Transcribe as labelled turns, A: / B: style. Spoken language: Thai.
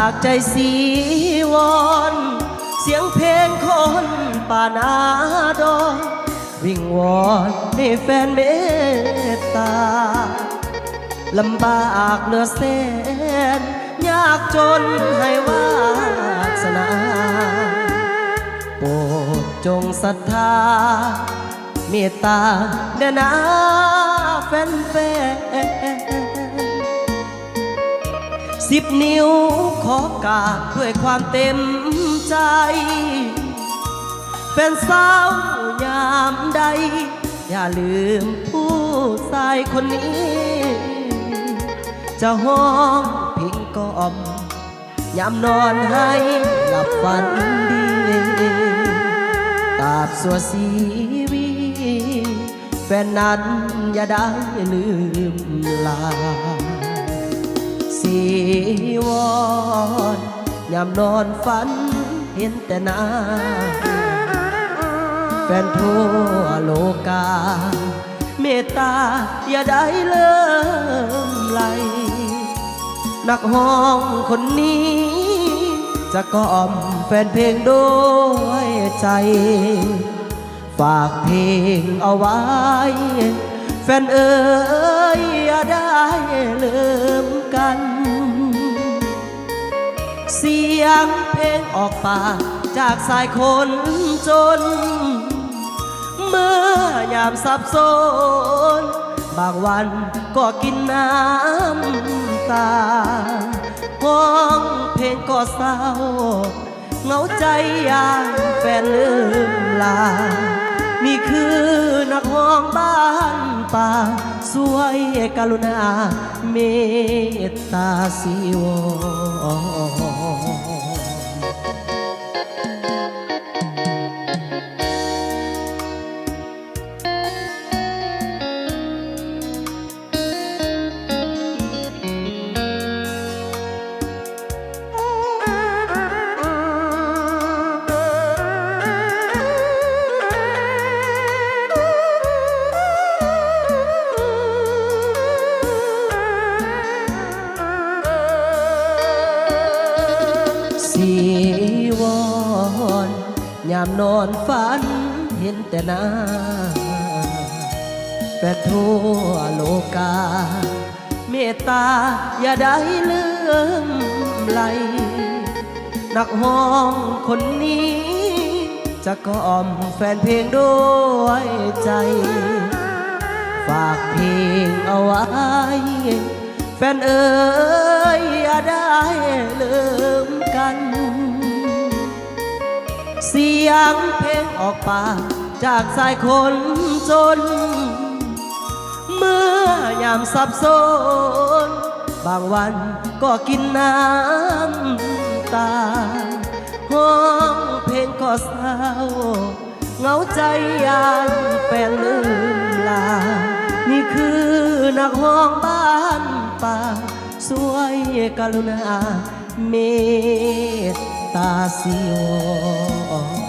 A: จากใจสีวอนเสียงเพลงคนป่านาดอนวิงวอนให้แฟนเมตตาลำบากเหลือแสนยากจนให้วาสนาโปรดจงศรัทธาเมตตาเด้อนะแฟน10 นิ้วขอกราบด้วยความเต็มใจแฟนสาวยามใดอย่าลืมผู้ชายคนนี้จะห้องพิงกล่อมยามนอนให้หลับฝันดีตราบสัวชีวิตแฟนนั้นอย่าได้ลืมลาสีวอนยามนอนฝันเห็นแต่หน้าแฟนทั่วโลกาเมตตาอย่าได้เลิ่มไหลนักห้องคนนี้จะกล่อมแฟนเพลงด้วยใจฝากเพลงเอาไว้แฟนเอ๋ยอย่าได้ลืมกันเสียงเพลงออกปากจากสายคนจนเมื่อยามสับสนบางวันก็กินน้ำตาห้องเพลงก็เศร้าเหงาใจอย่างแฟนลืมลานี่คือนักห้องบ้านป่าสวยกรุณาเมตตาสิวสีวอนยามนอนฝันเห็นแต่หน้าแฟนทั่วโลกาเมตตาอย่าได้ลืมไหลนักห้องคนนี้จะกล่อมแฟนเพลงด้วยใจฝากเพลงเอาไว้แฟนเอ๋ยอย่าได้ลืมกันเสียงเพลงออกปากจากสายคนจนเมื่อยามสับสนบางวันก็กินน้ำตาห้องเพลงก็เศร้าเหงาใจอย่างแฟนลืมลานี่คือนักห้องบ้านป่าสวยกรุณาเมตตาสิว